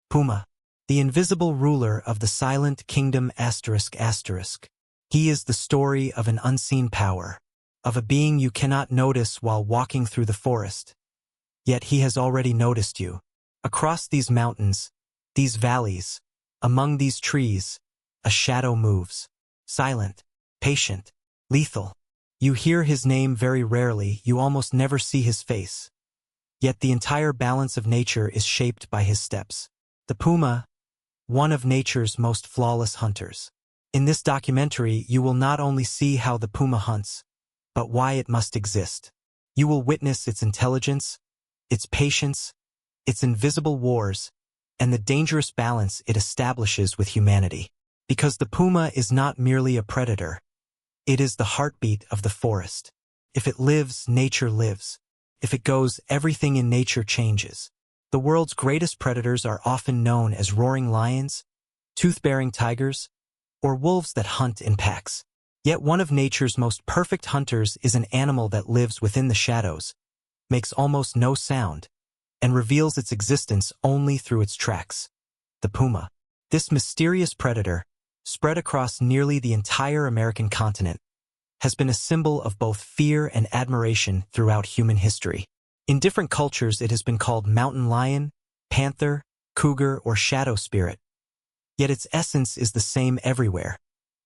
Puma, the invisible ruler of the silent kingdom ***. He is the story of an unseen power, of a being you cannot notice while walking through the forest. Yet he has already noticed you. Across these mountains, these valleys, among these trees, a shadow moves. Silent, patient, lethal. You hear his name very rarely, you almost never see his face. Yet the entire balance of nature is shaped by his steps. The Puma, one of nature's most flawless hunters. In this documentary, you will not only see how the Puma hunts, but why it must exist. You will witness its intelligence, its patience, its invisible wars, and the dangerous balance it establishes with humanity. Because the Puma is not merely a predator. It is the heartbeat of the forest. If it lives, nature lives. If it goes, everything in nature changes. The world's greatest predators are often known as roaring lions, tooth-bearing tigers, or wolves that hunt in packs. Yet one of nature's most perfect hunters is an animal that lives within the shadows, makes almost no sound, and reveals its existence only through its tracks. The Puma. This mysterious predator, spread across nearly the entire American continent, has been a symbol of both fear and admiration throughout human history. In different cultures, it has been called mountain lion, panther, cougar, or shadow spirit. Yet its essence is the same everywhere.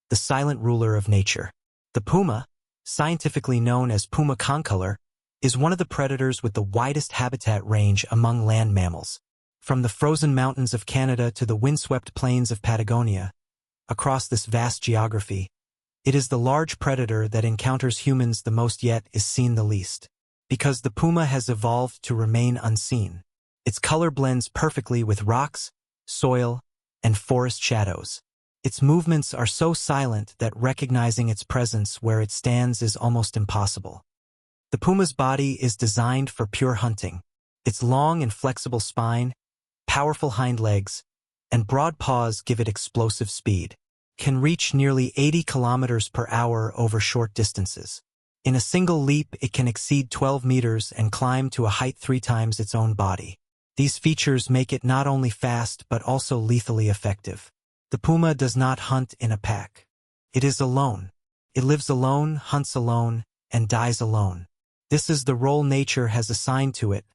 The silent ruler of nature. The Puma, scientifically known as Puma concolor, is one of the predators with the widest habitat range among land mammals. From the frozen mountains of Canada to the windswept plains of Patagonia, across this vast geography, it is the large predator that encounters humans the most yet is seen the least. Because the Puma has evolved to remain unseen. Its color blends perfectly with rocks, soil, and forest shadows. Its movements are so silent that recognizing its presence where it stands is almost impossible. The Puma's body is designed for pure hunting. Its long and flexible spine, powerful hind legs, and broad paws give it explosive speed. Can reach nearly 80 kilometers per hour over short distances. In a single leap, it can exceed 12 meters and climb to a height 3 times its own body. These features make it not only fast but also lethally effective. The Puma does not hunt in a pack. It is alone. It lives alone, hunts alone, and dies alone. This is the role nature has assigned to it.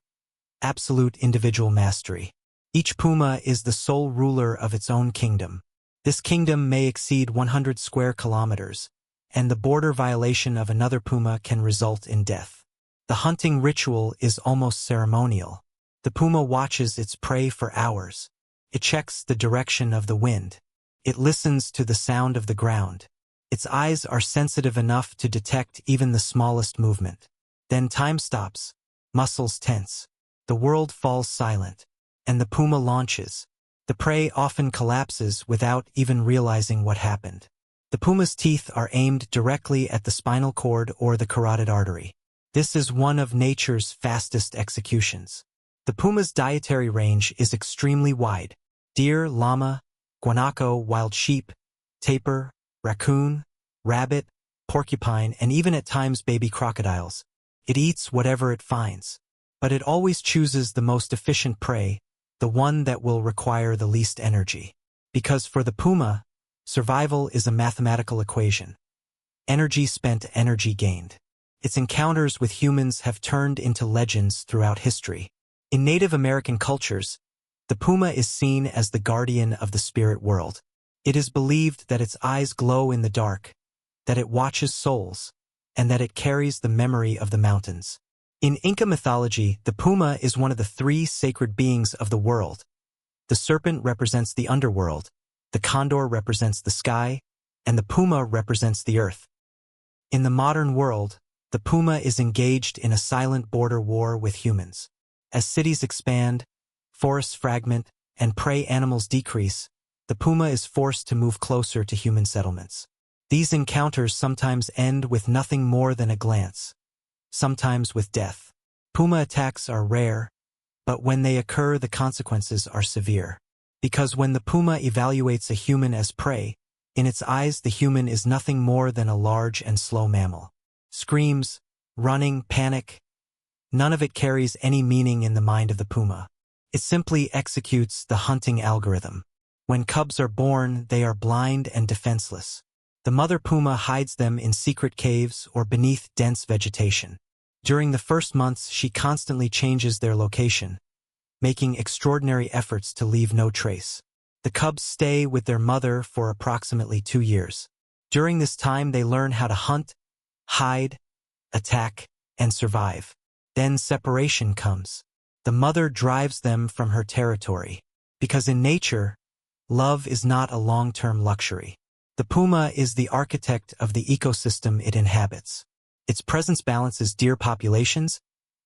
Absolute individual mastery. Each Puma is the sole ruler of its own kingdom. This kingdom may exceed 100 square kilometers, and the border violation of another Puma can result in death. The hunting ritual is almost ceremonial. The Puma watches its prey for hours. It checks the direction of the wind. It listens to the sound of the ground. Its eyes are sensitive enough to detect even the smallest movement. Then time stops, muscles tense. The world falls silent, and the Puma launches. The prey often collapses without even realizing what happened. The Puma's teeth are aimed directly at the spinal cord or the carotid artery. This is one of nature's fastest executions. The Puma's dietary range is extremely wide. Deer, llama, guanaco, wild sheep, tapir, raccoon, rabbit, porcupine, and even at times baby crocodiles. It eats whatever it finds. But it always chooses the most efficient prey, the one that will require the least energy. Because for the Puma, survival is a mathematical equation. Energy spent, energy gained. Its encounters with humans have turned into legends throughout history. In Native American cultures, the Puma is seen as the guardian of the spirit world. It is believed that its eyes glow in the dark, that it watches souls, and that it carries the memory of the mountains. In Inca mythology, the Puma is one of the 3 sacred beings of the world. The serpent represents the underworld, the condor represents the sky, and the Puma represents the earth. In the modern world, the Puma is engaged in a silent border war with humans. As cities expand, forests fragment, and prey animals decrease, the Puma is forced to move closer to human settlements. These encounters sometimes end with nothing more than a glance, sometimes with death. Puma attacks are rare, but when they occur, the consequences are severe. Because when the Puma evaluates a human as prey, in its eyes the human is nothing more than a large and slow mammal. Screams, running, panic, none of it carries any meaning in the mind of the Puma. It simply executes the hunting algorithm. When cubs are born, they are blind and defenseless. The mother puma hides them in secret caves or beneath dense vegetation. During the first months, she constantly changes their location, making extraordinary efforts to leave no trace. The cubs stay with their mother for approximately 2 years. During this time, they learn how to hunt, hide, attack, and survive. Then separation comes. The mother drives them from her territory. Because in nature, love is not a long-term luxury. The puma is the architect of the ecosystem it inhabits. Its presence balances deer populations,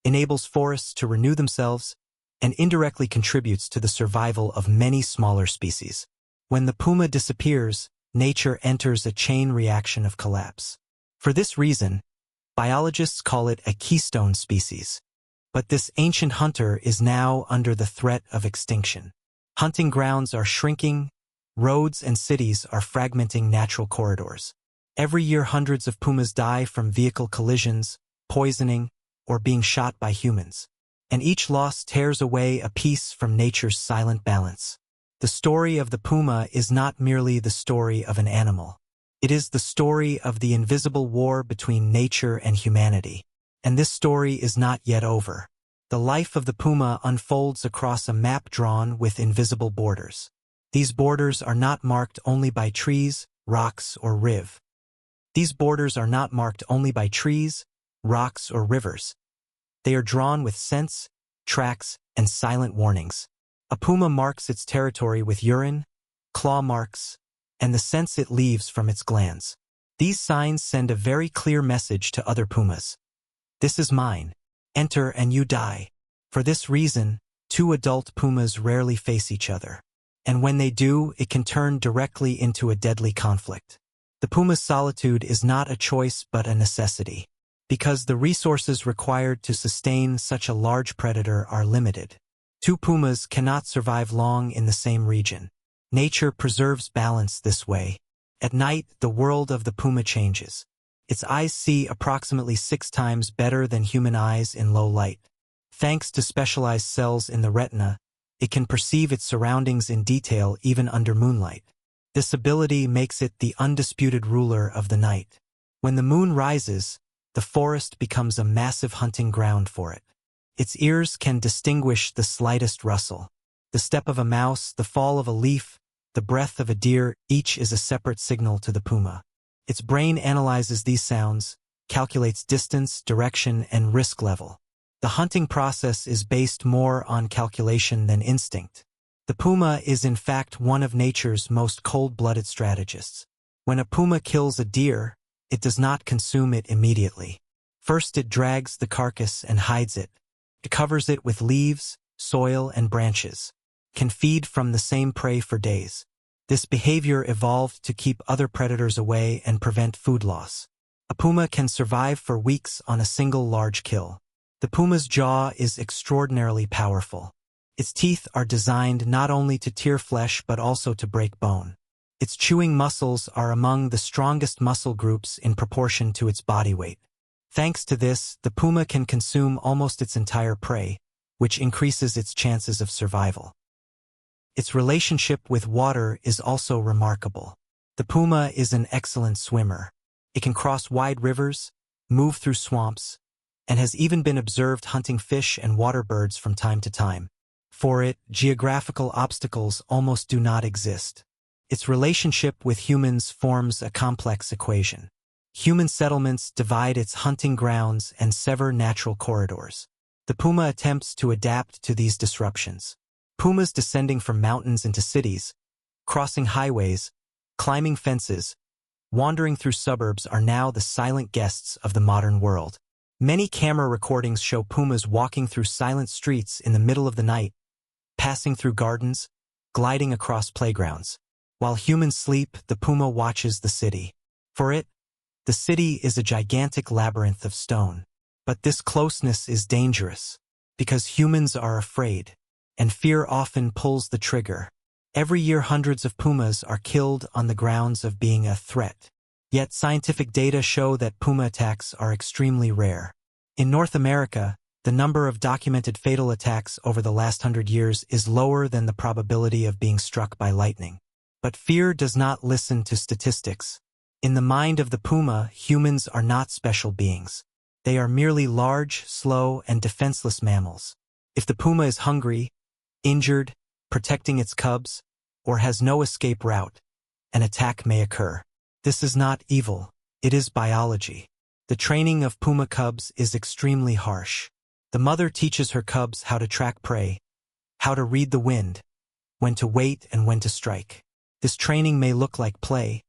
enables forests to renew themselves, and indirectly contributes to the survival of many smaller species. When the puma disappears, nature enters a chain reaction of collapse. For this reason, biologists call it a keystone species. But this ancient hunter is now under the threat of extinction. Hunting grounds are shrinking, roads and cities are fragmenting natural corridors. Every year hundreds of pumas die from vehicle collisions, poisoning, or being shot by humans. And each loss tears away a piece from nature's silent balance. The story of the puma is not merely the story of an animal. It is the story of the invisible war between nature and humanity. And this story is not yet over. The life of the puma unfolds across a map drawn with invisible borders. These borders are not marked only by trees, rocks, or rivers. These borders are not marked only by trees, rocks, or rivers. They are drawn with scents, tracks, and silent warnings. A puma marks its territory with urine, claw marks, and the scents it leaves from its glands. These signs send a very clear message to other pumas. This is mine. Enter and you die. For this reason, two adult pumas rarely face each other. And when they do, it can turn directly into a deadly conflict. The puma's solitude is not a choice but a necessity. Because the resources required to sustain such a large predator are limited. Two pumas cannot survive long in the same region. Nature preserves balance this way. At night, the world of the puma changes. Its eyes see approximately 6 times better than human eyes in low light. Thanks to specialized cells in the retina, it can perceive its surroundings in detail even under moonlight. This ability makes it the undisputed ruler of the night. When the moon rises, the forest becomes a massive hunting ground for it. Its ears can distinguish the slightest rustle. The step of a mouse, the fall of a leaf, the breath of a deer, each is a separate signal to the puma. Its brain analyzes these sounds, calculates distance, direction, and risk level. The hunting process is based more on calculation than instinct. The puma is in fact one of nature's most cold-blooded strategists. When a puma kills a deer, it does not consume it immediately. First it drags the carcass and hides it. It covers it with leaves, soil, and branches. Can feed from the same prey for days. This behavior evolved to keep other predators away and prevent food loss. A puma can survive for weeks on a single large kill. The puma's jaw is extraordinarily powerful. Its teeth are designed not only to tear flesh but also to break bone. Its chewing muscles are among the strongest muscle groups in proportion to its body weight. Thanks to this, the puma can consume almost its entire prey, which increases its chances of survival. Its relationship with water is also remarkable. The puma is an excellent swimmer. It can cross wide rivers, move through swamps, and has even been observed hunting fish and water birds from time to time. For it, geographical obstacles almost do not exist. Its relationship with humans forms a complex equation. Human settlements divide its hunting grounds and sever natural corridors. The puma attempts to adapt to these disruptions. Pumas descending from mountains into cities, crossing highways, climbing fences, wandering through suburbs are now the silent guests of the modern world. Many camera recordings show pumas walking through silent streets in the middle of the night, passing through gardens, gliding across playgrounds. While humans sleep, the puma watches the city. For it, the city is a gigantic labyrinth of stone. But this closeness is dangerous, because humans are afraid, and fear often pulls the trigger. Every year hundreds of pumas are killed on the grounds of being a threat. Yet scientific data show that puma attacks are extremely rare. In North America, The number of documented fatal attacks over the last 100 years is lower than the probability of being struck by lightning. But fear does not listen to statistics. In the mind of the puma, humans are not special beings. They are merely large, slow, and defenseless mammals. If the puma is hungry, injured, protecting its cubs, or has no escape route, an attack may occur. This is not evil, it is biology. The training of puma cubs is extremely harsh. The mother teaches her cubs how to track prey, how to read the wind, when to wait and when to strike. This training may look like play,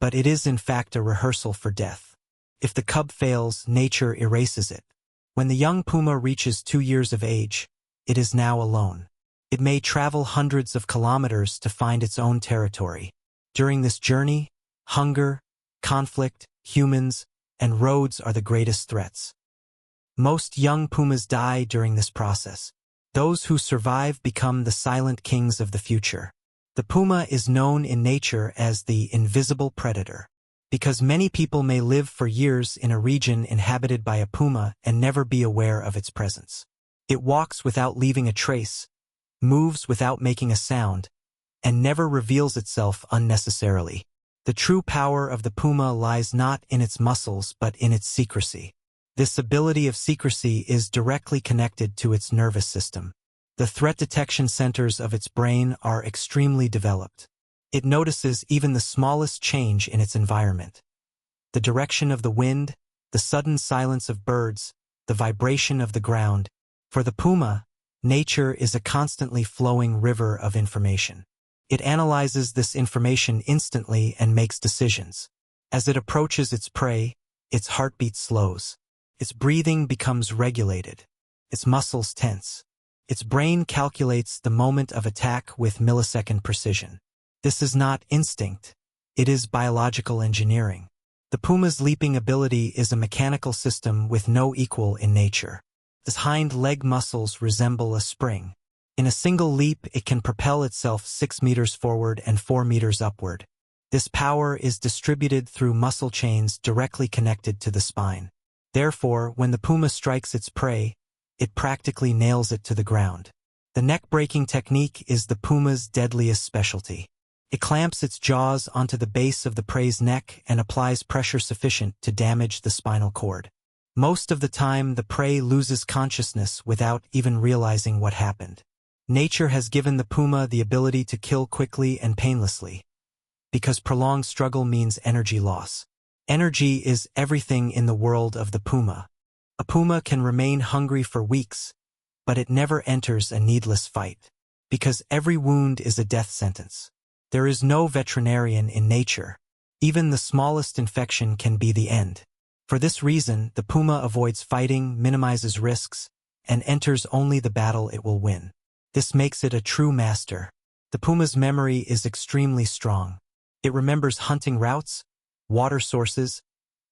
but it is in fact a rehearsal for death. If the cub fails, nature erases it. When the young puma reaches 2 years of age, it is now alone. It may travel hundreds of kilometers to find its own territory. During this journey, hunger, conflict, humans, and roads are the greatest threats. Most young pumas die during this process. Those who survive become the silent kings of the future. The puma is known in nature as the invisible predator, because many people may live for years in a region inhabited by a puma and never be aware of its presence. It walks without leaving a trace, moves without making a sound, and never reveals itself unnecessarily. The true power of the puma lies not in its muscles but in its secrecy. This ability of secrecy is directly connected to its nervous system. The threat detection centers of its brain are extremely developed. It notices even the smallest change in its environment. The direction of the wind, the sudden silence of birds, the vibration of the ground. For the puma, nature is a constantly flowing river of information. It analyzes this information instantly and makes decisions. As it approaches its prey, its heartbeat slows. Its breathing becomes regulated. Its muscles tense. Its brain calculates the moment of attack with millisecond precision. This is not instinct. It is biological engineering. The puma's leaping ability is a mechanical system with no equal in nature. Its hind leg muscles resemble a spring. In a single leap, it can propel itself 6 meters forward and 4 meters upward. This power is distributed through muscle chains directly connected to the spine. Therefore, when the puma strikes its prey, it practically nails it to the ground. The neck-breaking technique is the puma's deadliest specialty. It clamps its jaws onto the base of the prey's neck and applies pressure sufficient to damage the spinal cord. Most of the time, the prey loses consciousness without even realizing what happened. Nature has given the puma the ability to kill quickly and painlessly, because prolonged struggle means energy loss. Energy is everything in the world of the puma. A puma can remain hungry for weeks, but it never enters a needless fight, because every wound is a death sentence. There is no veterinarian in nature. Even the smallest infection can be the end. For this reason, the puma avoids fighting, minimizes risks, and enters only the battle it will win. This makes it a true master. The puma's memory is extremely strong. It remembers hunting routes, water sources,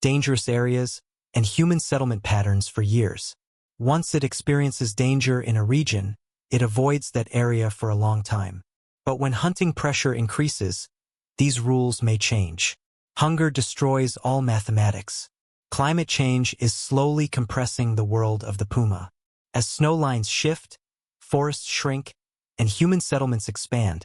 dangerous areas, and human settlement patterns for years. Once it experiences danger in a region, it avoids that area for a long time. But when hunting pressure increases, these rules may change. Hunger destroys all mathematics. Climate change is slowly compressing the world of the puma. As snow lines shift, forests shrink, and human settlements expand,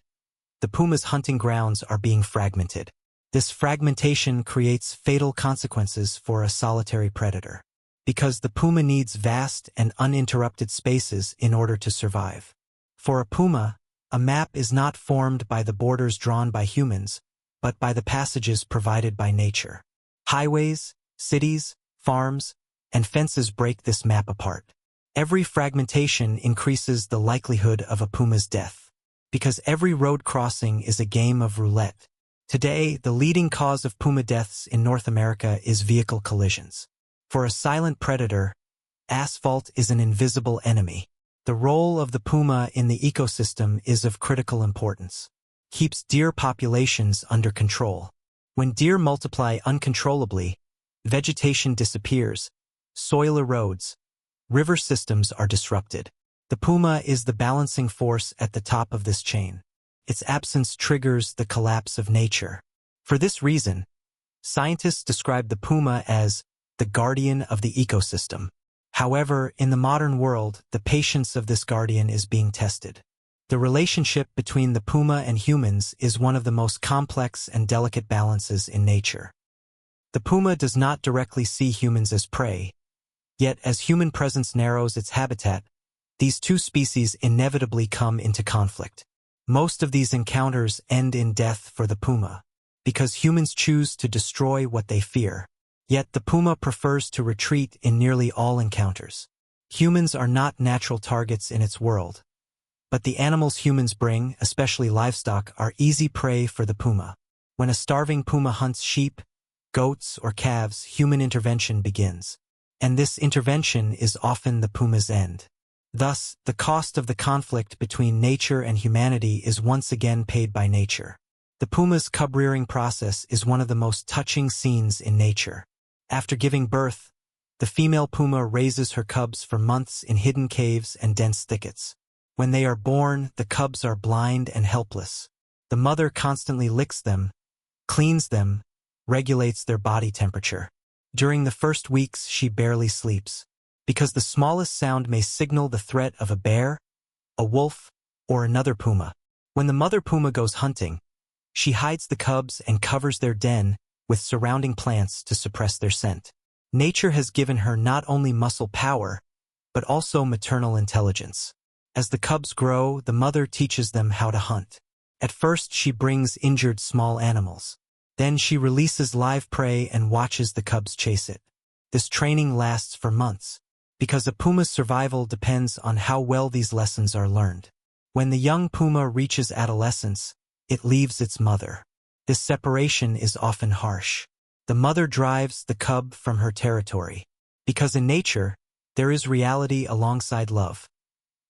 the puma's hunting grounds are being fragmented. This fragmentation creates fatal consequences for a solitary predator, because the puma needs vast and uninterrupted spaces in order to survive. For a puma, a map is not formed by the borders drawn by humans, but by the passages provided by nature. Highways, cities, farms, and fences break this map apart. Every fragmentation increases the likelihood of a puma's death, because every road crossing is a game of roulette. Today, the leading cause of puma deaths in North America is vehicle collisions. For a silent predator, asphalt is an invisible enemy. The role of the puma in the ecosystem is of critical importance. Keeps deer populations under control. When deer multiply uncontrollably, vegetation disappears, soil erodes, river systems are disrupted. The puma is the balancing force at the top of this chain. Its absence triggers the collapse of nature. For this reason, scientists describe the puma as the guardian of the ecosystem. However, in the modern world, the patience of this guardian is being tested. The relationship between the puma and humans is one of the most complex and delicate balances in nature. The puma does not directly see humans as prey, yet as human presence narrows its habitat, these two species inevitably come into conflict. Most of these encounters end in death for the puma, because humans choose to destroy what they fear. Yet the puma prefers to retreat in nearly all encounters. Humans are not natural targets in its world, but the animals humans bring, especially livestock, are easy prey for the puma. When a starving puma hunts sheep, goats, or calves, human intervention begins. And this intervention is often the puma's end. Thus, the cost of the conflict between nature and humanity is once again paid by nature. The puma's cub-rearing process is one of the most touching scenes in nature. After giving birth, the female puma raises her cubs for months in hidden caves and dense thickets. When they are born, the cubs are blind and helpless. The mother constantly licks them, cleans them, regulates their body temperature. During the first weeks, she barely sleeps, because the smallest sound may signal the threat of a bear, a wolf, or another puma. When the mother puma goes hunting, she hides the cubs and covers their den with surrounding plants to suppress their scent. Nature has given her not only muscle power, but also maternal intelligence. As the cubs grow, the mother teaches them how to hunt. At first, she brings injured small animals. Then she releases live prey and watches the cubs chase it. This training lasts for months, because a puma's survival depends on how well these lessons are learned. When the young puma reaches adolescence, it leaves its mother. This separation is often harsh. The mother drives the cub from her territory, because in nature, there is reality alongside love.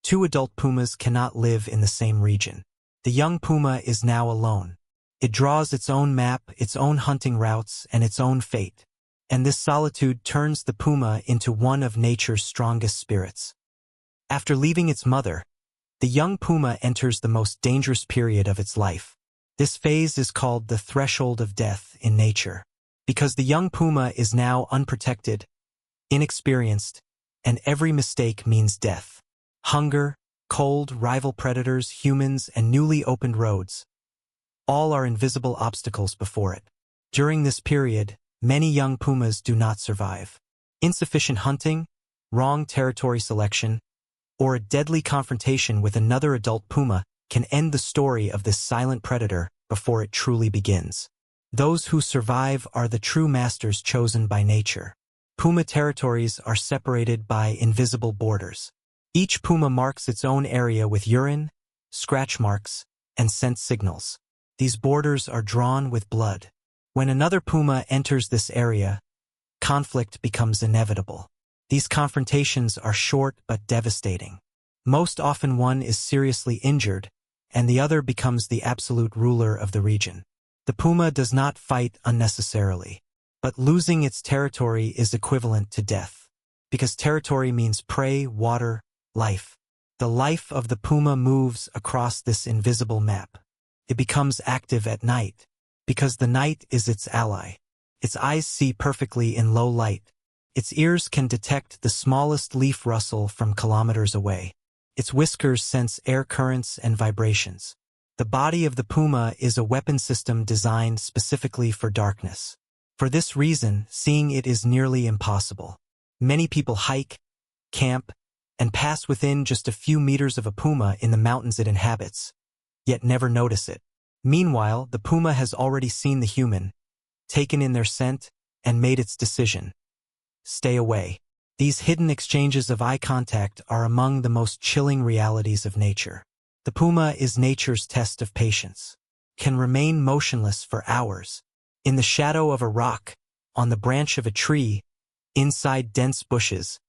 Two adult pumas cannot live in the same region. The young puma is now alone. It draws its own map, its own hunting routes, and its own fate. And this solitude turns the puma into one of nature's strongest spirits. After leaving its mother, the young puma enters the most dangerous period of its life. This phase is called the threshold of death in nature, because the young puma is now unprotected, inexperienced, and every mistake means death. Hunger, cold, rival predators, humans, and newly opened roads. All are invisible obstacles before it. During this period, many young pumas do not survive. Insufficient hunting, wrong territory selection, or a deadly confrontation with another adult puma can end the story of this silent predator before it truly begins. Those who survive are the true masters chosen by nature. Puma territories are separated by invisible borders. Each puma marks its own area with urine, scratch marks, and scent signals. These borders are drawn with blood. When another puma enters this area, conflict becomes inevitable. These confrontations are short but devastating. Most often one is seriously injured, and the other becomes the absolute ruler of the region. The puma does not fight unnecessarily, but losing its territory is equivalent to death, because territory means prey, water, life. The life of the puma moves across this invisible map. It becomes active at night, because the night is its ally. Its eyes see perfectly in low light. Its ears can detect the smallest leaf rustle from kilometers away. Its whiskers sense air currents and vibrations. The body of the puma is a weapon system designed specifically for darkness. For this reason, seeing it is nearly impossible. Many people hike, camp, and pass within just a few meters of a puma in the mountains it inhabits, yet never notice it. Meanwhile, the puma has already seen the human, taken in their scent, and made its decision. Stay away. These hidden exchanges of eye contact are among the most chilling realities of nature. The puma is nature's test of patience. Can remain motionless for hours, in the shadow of a rock, on the branch of a tree, inside dense bushes.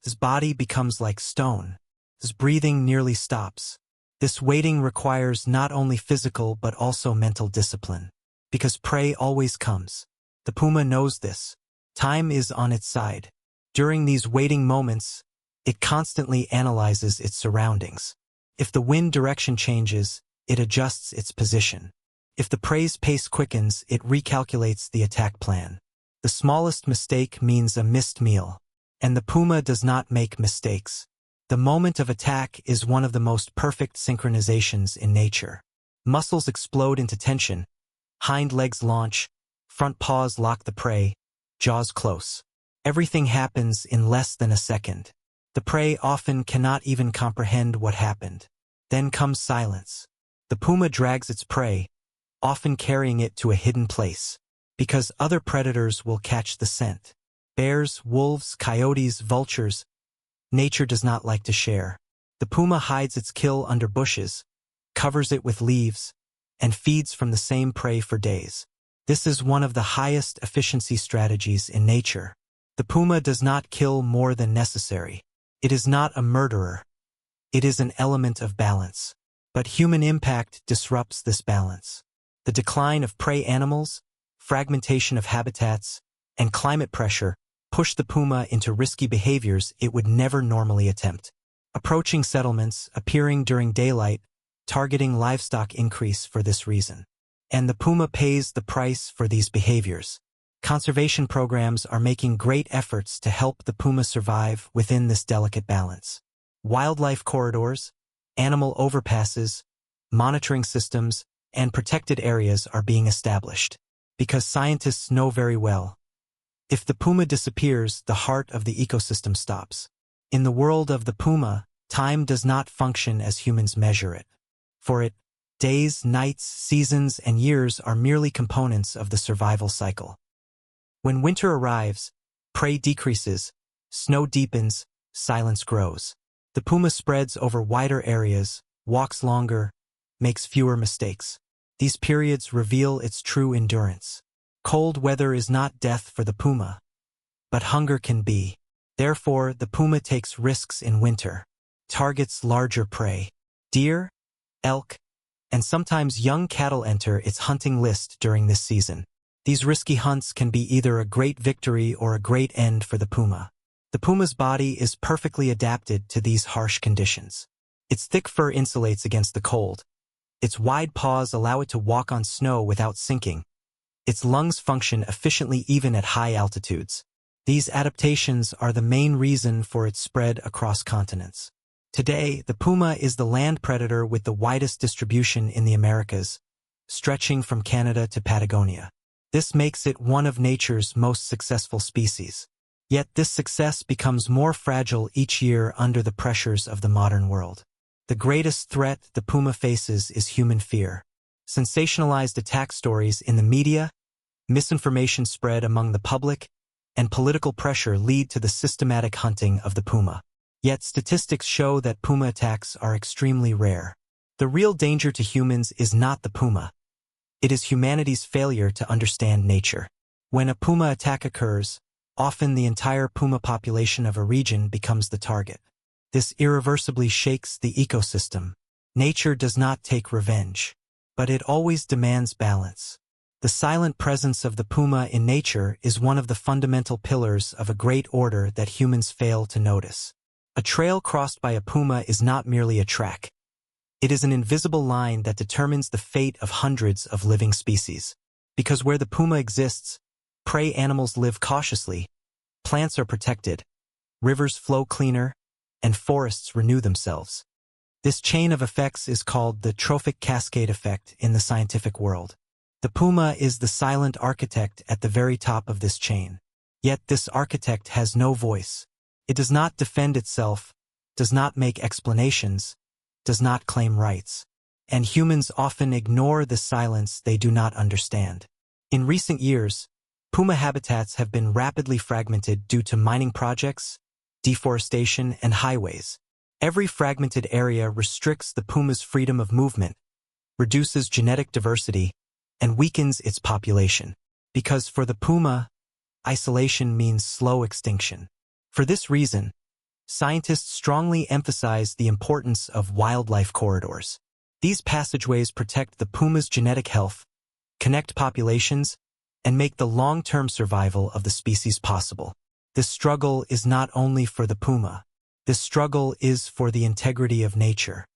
His body becomes like stone. His breathing nearly stops. This waiting requires not only physical but also mental discipline, because prey always comes. The puma knows this. Time is on its side. During these waiting moments, it constantly analyzes its surroundings. If the wind direction changes, it adjusts its position. If the prey's pace quickens, it recalculates the attack plan. The smallest mistake means a missed meal, And the puma does not make mistakes. The moment of attack is one of the most perfect synchronizations in nature. Muscles explode into tension, hind legs launch, front paws lock the prey, jaws close. Everything happens in less than a second. The prey often cannot even comprehend what happened. Then comes silence. The puma drags its prey, often carrying it to a hidden place, because other predators will catch the scent. Bears, wolves, coyotes, vultures. Nature does not like to share. The puma hides its kill under bushes, covers it with leaves, and feeds from the same prey for days. This is one of the highest efficiency strategies in nature. The puma does not kill more than necessary. It is not a murderer. It is an element of balance. But human impact disrupts this balance. The decline of prey animals, fragmentation of habitats, and climate pressure push the puma into risky behaviors it would never normally attempt. Approaching settlements, appearing during daylight, targeting livestock increase for this reason. And the puma pays the price for these behaviors. Conservation programs are making great efforts to help the puma survive within this delicate balance. Wildlife corridors, animal overpasses, monitoring systems, and protected areas are being established. Because scientists know very well, if the puma disappears, the heart of the ecosystem stops. In the world of the puma, time does not function as humans measure it. For it, days, nights, seasons, and years are merely components of the survival cycle. When winter arrives, prey decreases, snow deepens, silence grows. The puma spreads over wider areas, walks longer, makes fewer mistakes. These periods reveal its true endurance. Cold weather is not death for the puma, but hunger can be. Therefore, the puma takes risks in winter, targets larger prey. Deer, elk, and sometimes young cattle enter its hunting list during this season. These risky hunts can be either a great victory or a great end for the puma. The puma's body is perfectly adapted to these harsh conditions. Its thick fur insulates against the cold. Its wide paws allow it to walk on snow without sinking. Its lungs function efficiently even at high altitudes. These adaptations are the main reason for its spread across continents. Today, the puma is the land predator with the widest distribution in the Americas, stretching from Canada to Patagonia. This makes it one of nature's most successful species. Yet this success becomes more fragile each year under the pressures of the modern world. The greatest threat the puma faces is human fear. Sensationalized attack stories in the media, misinformation spread among the public, and political pressure lead to the systematic hunting of the puma. Yet statistics show that puma attacks are extremely rare. The real danger to humans is not the puma. It is humanity's failure to understand nature. When a puma attack occurs, often the entire puma population of a region becomes the target. This irreversibly shakes the ecosystem. Nature does not take revenge, but it always demands balance. The silent presence of the puma in nature is one of the fundamental pillars of a great order that humans fail to notice. A trail crossed by a puma is not merely a track. It is an invisible line that determines the fate of hundreds of living species. Because where the puma exists, prey animals live cautiously, plants are protected, rivers flow cleaner, and forests renew themselves. This chain of effects is called the trophic cascade effect in the scientific world. The puma is the silent architect at the very top of this chain. Yet this architect has no voice. It does not defend itself, does not make explanations, does not claim rights. And humans often ignore the silence they do not understand. In recent years, puma habitats have been rapidly fragmented due to mining projects, deforestation, and highways. Every fragmented area restricts the puma's freedom of movement, reduces genetic diversity, and weakens its population. Because for the puma, isolation means slow extinction. For this reason, scientists strongly emphasize the importance of wildlife corridors. These passageways protect the puma's genetic health, connect populations, and make the long-term survival of the species possible. This struggle is not only for the puma. This struggle is for the integrity of nature.